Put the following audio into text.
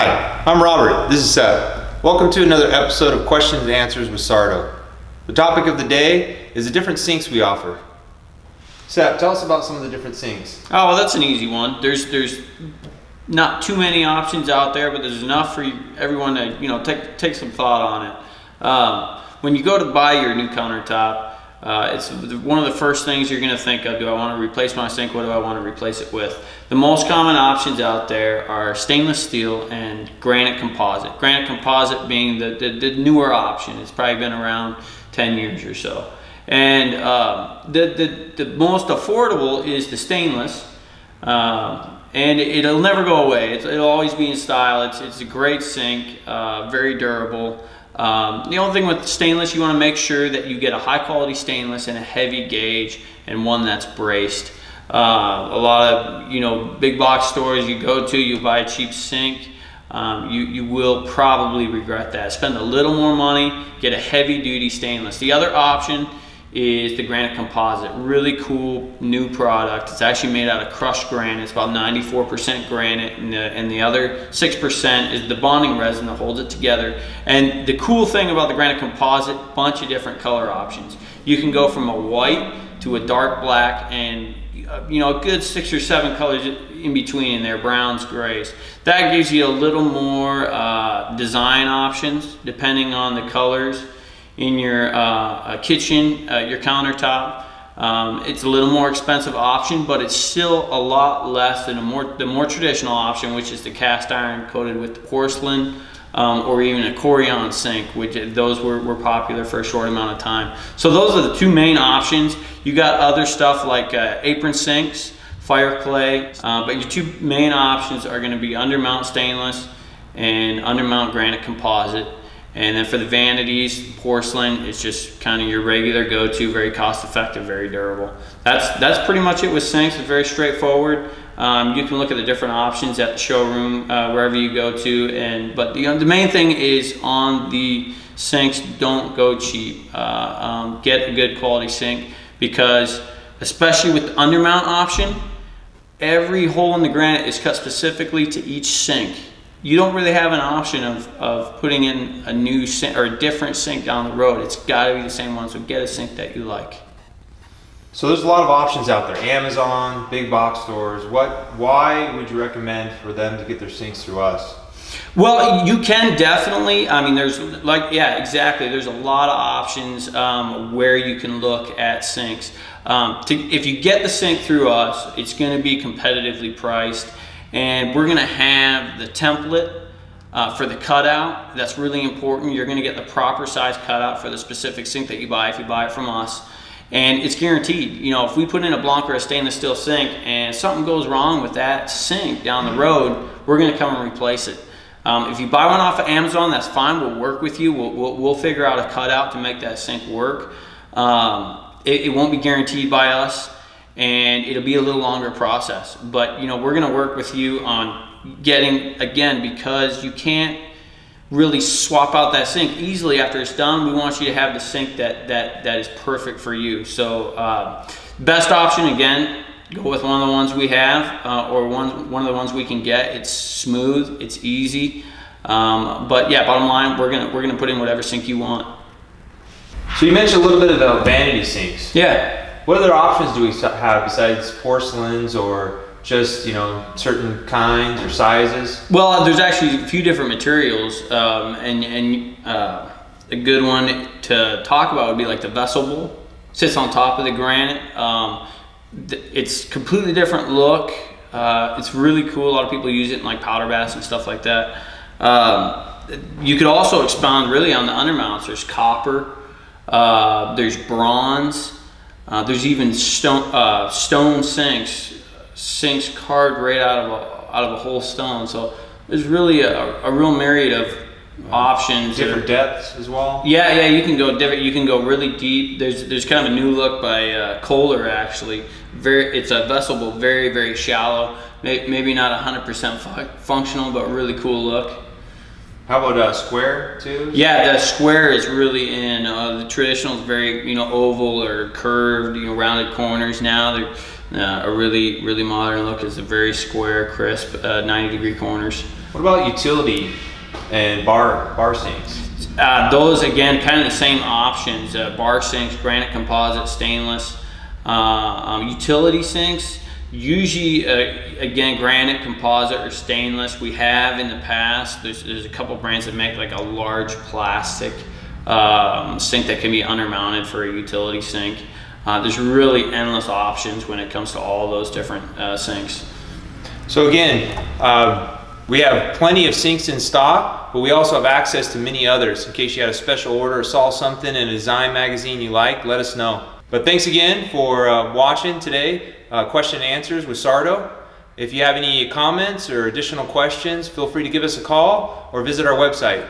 Hi, I'm Robert. This is Seth. Welcome to another episode of Questions and Answers with Sarto. The topic of the day is the different sinks we offer. Seth, tell us about some of the different sinks. Oh, well, that's an easy one. There's not too many options out there, but there's enough for everyone to take some thought on it. When you go to buy your new countertop, it's one of the first things you're going to think of. Do I want to replace my sink? What do I want to replace it with? The most common options out there are stainless steel and granite composite. Granite composite being the newer option. It's probably been around 10 years or so. And the most affordable is the stainless. And it'll never go away. It'll always be in style. It's a great sink, very durable. The only thing with stainless, you want to make sure that you get a high quality stainless and a heavy gauge and one that's braced. A lot of big box stores you go to, you buy a cheap sink, you will probably regret that. Spend a little more money, get a heavy duty stainless. The other option is the granite composite. Really cool new product. It's actually made out of crushed granite. It's about 94% granite, and the other 6% is the bonding resin that holds it together. And the cool thing about the granite composite, bunch of different color options. You can go from a white to a dark black, and a good 6 or 7 colors in between in there, browns, grays. That gives you a little more design options depending on the colors in your kitchen, your countertop. It's a little more expensive option, but it's still a lot less than the more traditional option, which is the cast iron coated with porcelain, or even a Corian sink, which those were popular for a short amount of time. So those are the two main options. You got other stuff like apron sinks, fire clay, but your two main options are going to be Undermount stainless and Undermount granite composite. And then for the vanities, porcelain, it's just kind of your regular go-to, very cost-effective, very durable. That's pretty much it with sinks. It's very straightforward. You can look at the different options at the showroom, wherever you go to. But the main thing is on the sinks, don't go cheap. Get a good quality sink, because especially with the Undermount option, every hole in the granite is cut specifically to each sink. You don't really have an option of putting in a new sink or a different sink down the road. It's got to be the same one, so get a sink that you like. So there's a lot of options out there. Amazon, big box stores. Why would you recommend for them to get their sinks through us? Well, you can definitely. I mean, there's exactly. There's a lot of options where you can look at sinks. If you get the sink through us, it's going to be competitively priced. And we're going to have the template for the cutout. That's really important. You're going to get the proper size cutout for the specific sink that you buy if you buy it from us. And it's guaranteed. If we put in a Blanc or a stainless steel sink and something goes wrong with that sink down the road, we're going to come and replace it. If you buy one off of Amazon, that's fine. We'll work with you. We'll figure out a cutout to make that sink work. It won't be guaranteed by us, and it'll be a little longer process, but we're going to work with you on getting, again, because you can't really swap out that sink easily after it's done. We want you to have the sink that is perfect for you. So best option, again, go with one of the ones we have, or one of the ones we can get. It's smooth, it's easy, but yeah, bottom line, we're gonna put in whatever sink you want. So you mentioned a little bit about vanity sinks. Yeah. What other options do we have besides porcelains, or just certain kinds or sizes? Well, there's actually a few different materials, and a good one to talk about would be like the Vestibule. Sits on top of the granite. It's completely different look. It's really cool. A lot of people use it in like powder baths and stuff like that. You could also expound really on the undermounts. There's copper. There's bronze. There's even stone sinks carved right out of a whole stone. So there's really a real myriad of options. Different depths as well. Yeah, you can go different. You can go really deep. There's kind of a new look by Kohler, actually. It's a Vestibule, very, very shallow. Maybe not 100% functional, but really cool look. How about square too? Yeah, the square is really in. The traditional is very oval or curved, rounded corners. Now they're a really modern look. It's a very square, crisp, 90-degree corners. What about utility and bar sinks? Those, again, kind of the same options. Bar sinks, granite, composite, stainless. Utility sinks, usually, again, granite, composite, or stainless. We have in the past, there's a couple brands that make like a large plastic sink that can be undermounted for a utility sink. There's really endless options when it comes to all those different sinks. So again, we have plenty of sinks in stock, but we also have access to many others. In case you had a special order or saw something in a design magazine you like, let us know. But thanks again for watching today, Question and Answers with Sarto. If you have any comments or additional questions, feel free to give us a call or visit our website.